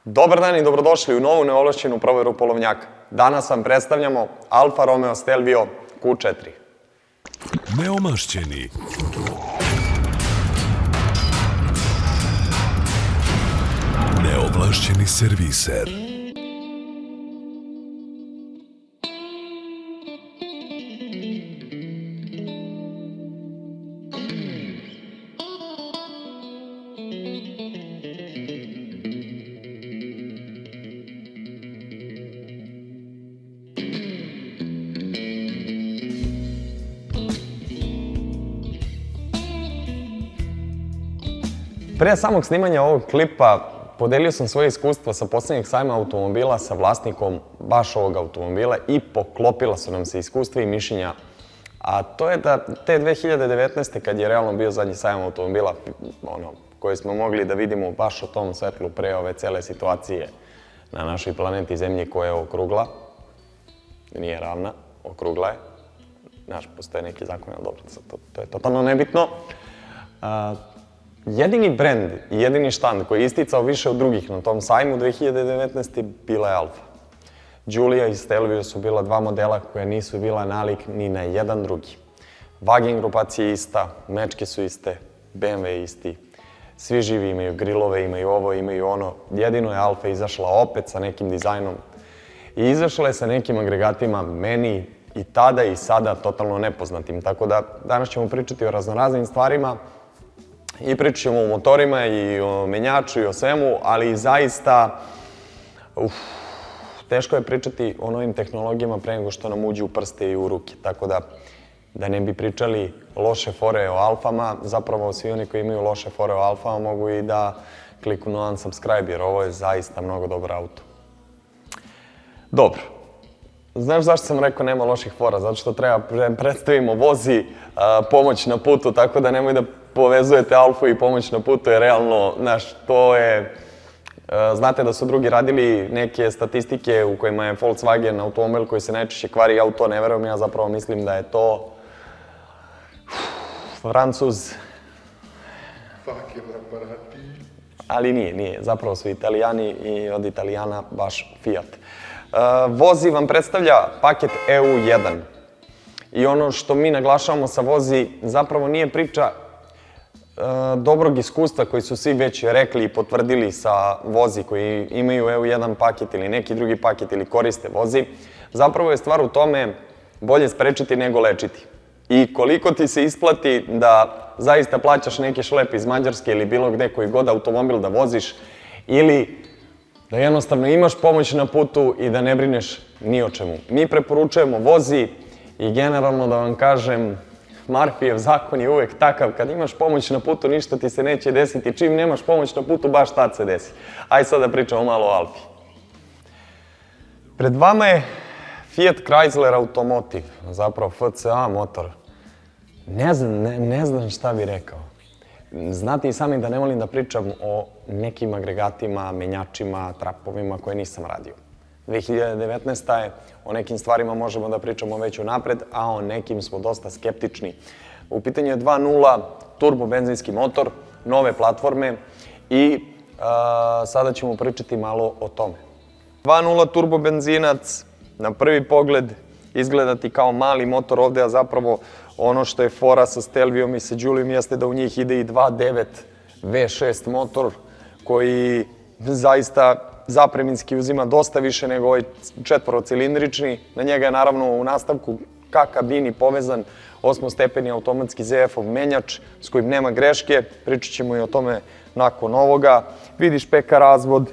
Dobar dan i dobrodošli u novu neovlašćenu proveru polovnjaka. Danas vam predstavljamo Alfa Romeo Stelvio Q4. Neomašćeni. Neovlašćeni serviser. Pre samog snimanja ovog klipa podelio sam svoje iskustvo sa poslednjeg sajma automobila sa vlasnikom baš ovog automobila i poklopila su nam se iskustva i mišljenja. A to je da te 2019. kad je realno bio zadnji sajam automobila koji smo mogli da vidimo baš u tom svetlu pre ove cele situacije na našoj planeti Zemlji koja je okrugla, nije ravna, okrugla je. Znaš, postoje neki zakon, ali dobro, to je totalno nebitno. Jedini brend i jedini štand koji je isticao više od drugih na tom sajmu 2019. bila je Alfa. Giulia i Stelvio su bila dva modela koja nisu bila nalik ni na jedan drugi. Wagen grupacija je ista, mečke su iste, BMW je isti. Svi živi imaju grilove, imaju ovo, imaju ono. Jedino je Alfa izašla opet sa nekim dizajnom i izašla je sa nekim agregatima meni i tada i sada totalno nepoznatim. Tako da danas ćemo pričati o raznoraznim stvarima. I pričat ćemo o motorima i o menjaču i o svemu, ali zaista teško je pričati o novim tehnologijama pre nego što nam uđu u prste i u ruke. Tako da ne bi pričali loše fore o Alfama, zapravo svi oni koji imaju loše fore o Alfama mogu i da kliknu na unsubscribe, jer ovo je zaista mnogo dobar auto. Dobro. Znaš zašto sam rekao nema loših fora? Zato što treba predstavimo vozi, pomoć na putu, tako da nemoj da povezujete Alfu i pomoć na putu, jer realno, znaš, to je... Znate da su drugi radili neke statistike u kojima je Volkswagen automobil koji se najčešće kvari, ja u to ne verujem, ja zapravo mislim da je to... Francuz... Ali nije, zapravo su Italijani i od Italijana baš Fiat. Vozi vam predstavlja paket EU1 i ono što mi naglašavamo sa vozi zapravo nije priča dobrog iskustva koji su svi već rekli i potvrdili sa vozi koji imaju EU1 paket ili neki drugi paket ili koriste vozi. Zapravo je stvar u tome bolje sprečiti nego lečiti. I koliko ti se isplati da zaista plaćaš neki šlep iz Mađarske ili bilo gde koji god automobil da voziš ili da jednostavno imaš pomoć na putu i da ne brineš ni o čemu. Mi preporučujemo vozi i generalno da vam kažem, Murphyjev zakon je uvek takav, kad imaš pomoć na putu ništa ti se neće desiti, čim nemaš pomoć na putu baš tad se desi. Ajde sad da pričamo malo o Alfi. Pred vama je Fiat Chrysler Automotive, zapravo FCA motor. Ne znam šta bih rekao. Znate i sami da ne volim da pričam o nekim agregatima, menjačima, trapovima koje nisam radio. 2019. je, o nekim stvarima možemo da pričamo već unapred, a o nekim smo dosta skeptični. U pitanju je 2.0 turbo benzinski motor, nove platforme i sada ćemo pričati malo o tome. 2.0 turbo benzinac, na prvi pogled izgleda ti kao mali motor ovde, a zapravo ono što je fora sa Stelvijom i sa Giulijom jeste da u njih ide i 2.9 V6 motor koji zaista zapreminski uzima dosta više nego ovaj četvorocilindrični. Na njega je naravno u nastavku ka kabini povezan osmostepeni automatski ZF-ov menjač s kojim nema greške. Pričat ćemo i o tome nakon ovoga. Vidiš PK razvod,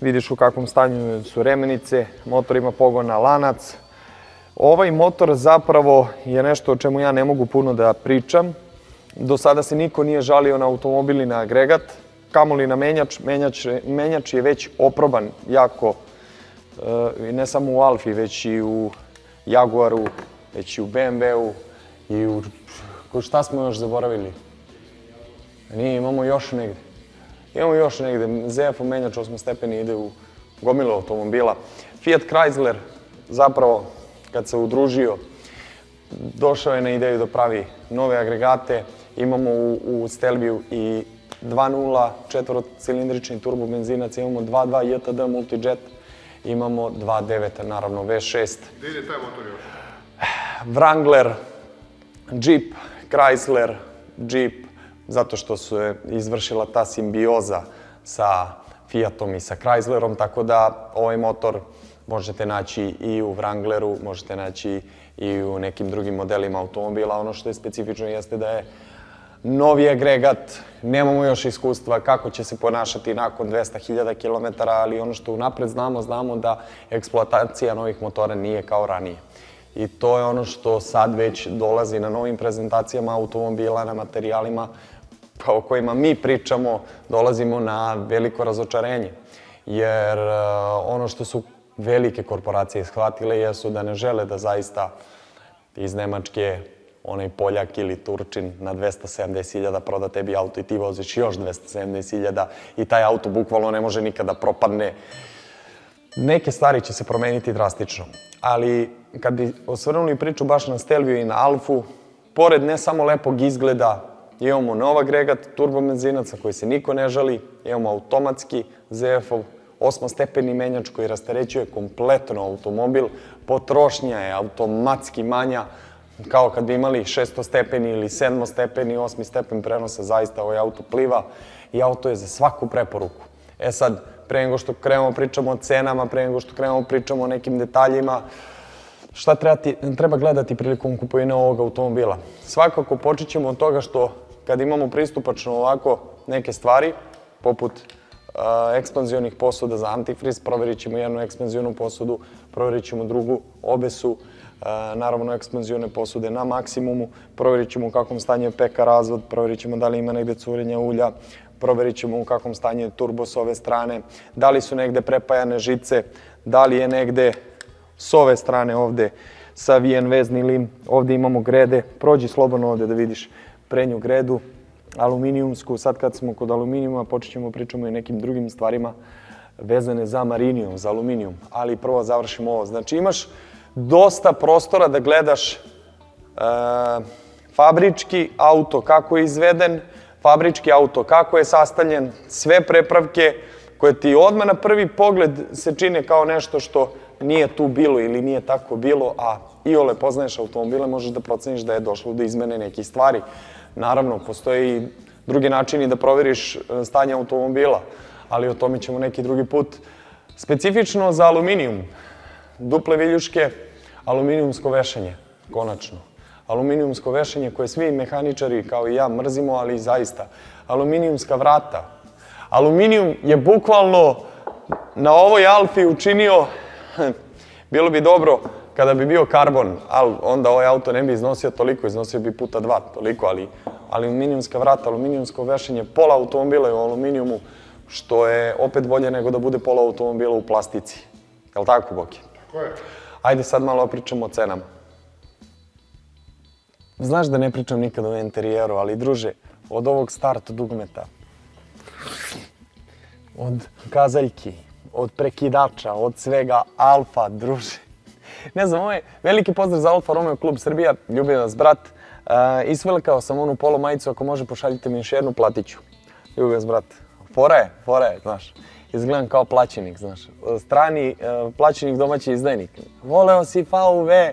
vidiš u kakvom stanju su remenice, motor ima pogon na lanac. Ovaj motor zapravo je nešto o čemu ja ne mogu puno da pričam. Do sada se niko nije žalio na automobil i na agregat, kamoli na menjač. Menjač je već oproban jako, ne samo u Alfi, već i u Jaguaru, već i u BMW-u i u... Šta smo još zaboravili? Nije, imamo još negde. Imamo još negde. ZF-ov menjač osmostepeni ide u gomilu automobila. Fiat Chrysler zapravo kad se udružio, došao je na ideju da pravi nove agregate. Imamo u Stelviju i 2.0 četvorocilindrični turbo benzinac, imamo 2.2 JTD Multijet, imamo 2.9, naravno V6. Gde ide taj motor još? Wrangler, Jeep, Chrysler, Jeep, zato što se izvršila ta simbioza sa Fiatom i sa Chryslerom, tako da ovaj motor možete naći i u Wrangleru, možete naći i u nekim drugim modelima automobila. Ono što je specifično jeste da je novi agregat, nemamo još iskustva kako će se ponašati nakon 200.000 km, ali ono što unapred znamo da eksploatacija novih motora nije kao ranije. I to je ono što sad već dolazi na novim prezentacijama automobila, na materijalima o kojima mi pričamo, dolazimo na veliko razočarenje. Jer ono što su velike korporacije shvatile jesu da ne žele da zaista iz Nemačke onaj Poljak ili Turčin na 270.000 proda tebi auto i ti voziš još 270.000 i taj auto bukvalno ne može nikada propadne. Neke stvari će se promeniti drastično, ali kad bi osvrnuli priču baš na Stelvio i na Alfu, pored ne samo lepog izgleda, imamo nov agregat turbobenzinac na koji se niko ne žali, imamo automatski ZF-ov 8-stepeni menjač koji rasterećuje kompletno automobil, potrošnja je automatski manja, kao kad bi imali 600-stepeni ili 7-stepeni, 8. stepen prenosa, zaista ovaj auto pliva i auto je za svaku preporuku. E sad, pre nego što krenemo pričamo o cenama, pre nego što krenemo pričamo o nekim detaljima, šta treba gledati prilikom kupovine ovog automobila? Svakako počet ćemo od toga što kad imamo pristupačno ovako neke stvari, poput ekspanzionih posuda za antifriz, proverit ćemo jednu ekspanzionu posudu, proverit ćemo drugu, obe su naravno ekspanzione posude na maksimumu, proverit ćemo u kakvom stanju je PK razvod, proverit ćemo da li ima negde curenja ulja, proverit ćemo u kakvom stanju je turbo s ove strane, da li su negde prepajane žice, da li je negde s ove strane ovde savijen vezni lim, ovde imamo grede, prođi slobodno ovde da vidiš prednju gredu, aluminijumsku, sad kad smo kod aluminijuma počet ćemo pričamo i nekim drugim stvarima vezane za marinijum, za aluminijum, ali prvo završimo ovo. Znači imaš dosta prostora da gledaš fabrički auto kako je izveden, fabrički auto kako je sastavljen, sve prepravke koje ti odmah na prvi pogled se čine kao nešto što nije tu bilo ili nije tako bilo, a iole poznaješ automobile, možeš da proceniš da je došlo do izmene nekih stvari. Naravno, postoje i drugi načini da proveriš stanje automobila, ali o tome ćemo neki drugi put. Specifično za aluminijum, duple viljuške, aluminijumsko vešanje, konačno. Aluminijumsko vešanje koje svi mehaničari kao i ja mrzimo, ali zaista. Aluminijumska vrata. Aluminijum je bukvalno na ovoj Alfi učinio, bilo bi dobro kada bi bio karbon, ali onda ovaj auto ne bi iznosio toliko, iznosio bi puta 2 toliko, ali aluminijumska vrata, aluminijumsko vešanje, pola automobila je u aluminijumu, što je opet bolje nego da bude pola automobila u plastici. Je li tako, Boki? Tako je. Ajde sad malo pričamo o cenama. Znaš da ne pričam nikad o interijeru, ali druže, od ovog start dugmeta, od kazaljki, od prekidača, od svega Alfa, druže. Ne znam, ovo je veliki pozdrav za Alfa Romeo Klub Srbija, ljubi vas brat. Isvelikao sam onu polo majicu, ako može pošaljite mi još jednu, platit ću. Ljubi vas brat. Fora je, znaš. Izgledam kao plaćenik, znaš. Strani plaćenik, domaći izdajnik. Voleo si VW.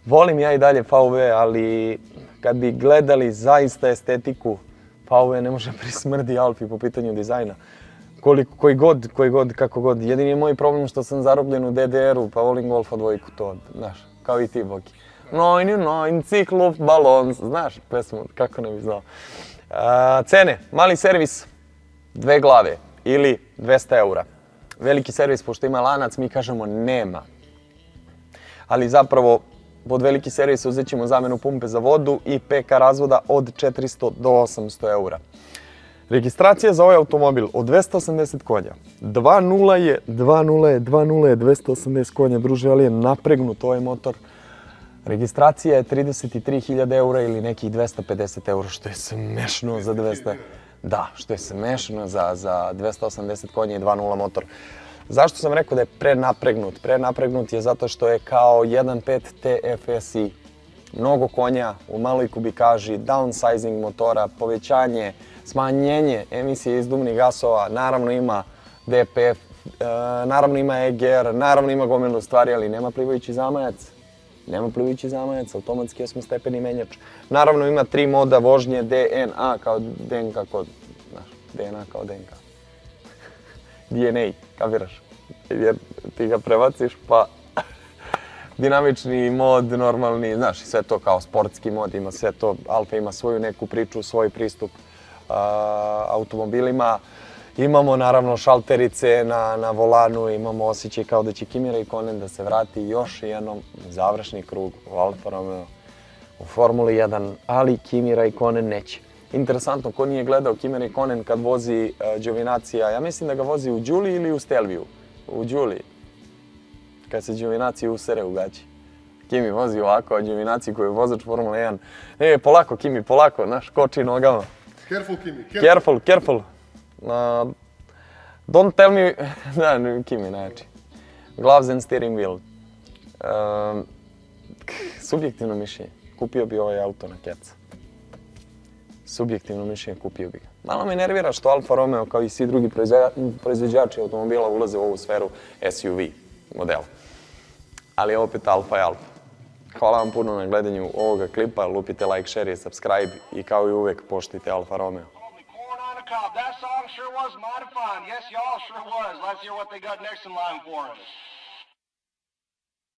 Volim ja i dalje VW, ali kad bi gledali zaista estetiku, VW ne može prismrdi Alfi po pitanju dizajna. Koji god, kako god. Jedini je moj problem što sam zarobljen u DDR-u, pa volim Golfa dvojku, to, znaš, kao i ti, Boki. Neun, cikluf, balons, znaš, pesmu, kako ne bi znao. Cene, mali servis, 2 glave ili 200 eura. Veliki servis, pošto ima lanac, mi kažemo nema. Ali zapravo, pod veliki servis uzet ćemo zamenu pumpe za vodu i PK razvoda od 400 do 800 eura. Registracija za ovaj automobil od 280 konja. 2.0 je 280 konja, druže, ali je napregnut ovaj motor. Registracija je 33.000 eura ili nekih 250 eura, što je smešno za 200. Da, što je smešno za 280 konja i 2.0 motor. Zašto sam rekao da je prenapregnut? Prenapregnut je zato što je kao 1.5 TFSI. Mnogo konja u maloj kubikaži, downsizing motora, povećanje smanjenje emisije izduvnih gasova, naravno ima DPF, naravno ima EGR, naravno ima gomilu stvari, ali nema plivajući zamajac. Nema plivajući zamajac, automatski 8-stepeni menjač. Naravno ima 3 moda vožnje, DNA kao DNK kod, znaš, DNA kao DNK. DNA, kapiraš? Jer ti ga prebaciš pa dinamični mod, normalni, znaš, sve to kao sportski mod, ima sve to. Alfa ima svoju neku priču, svoj pristup automobilima. Imamo naravno šalterice na volanu, imamo osjećaj kao da će Kimi Räikkönen da se vrati još jednom završni krug u Alfa Romeo u Formuli 1, ali Kimi Räikkönen neće. Interesantno, ko nije gledao Kimi Räikkönen kad vozi Giovinazija, ja mislim da ga vozi u Giuliji ili u Stelviju? U Giuliji. Kad se Giovinazzi usere u gaći. Kimi vozi ovako, a Giovinazzi koji je vozač Formule 1. Polako Kimi, polako, znaš, koči nogama. Careful Kimi, careful. Careful. Don't tell me, da, Kimi, znači. Gloves and steering wheel. Subjektivno mišljenje, kupio bi ovaj auto na keca. Subjektivno mišljenje, kupio bi ga. Malo me nervira što Alfa Romeo, kao i svi drugi proizvođači automobila, ulaze u ovu sferu SUV modela. Ali opet Alfa je Alfa. Hvala vam puno na gledanju ovoga klipa, lupite like, share i subscribe i kao i uvek poštujte Alfa Romeo. That song sure was mighty fine. Yes, y'all sure was. Let's hear what they got next in line for us.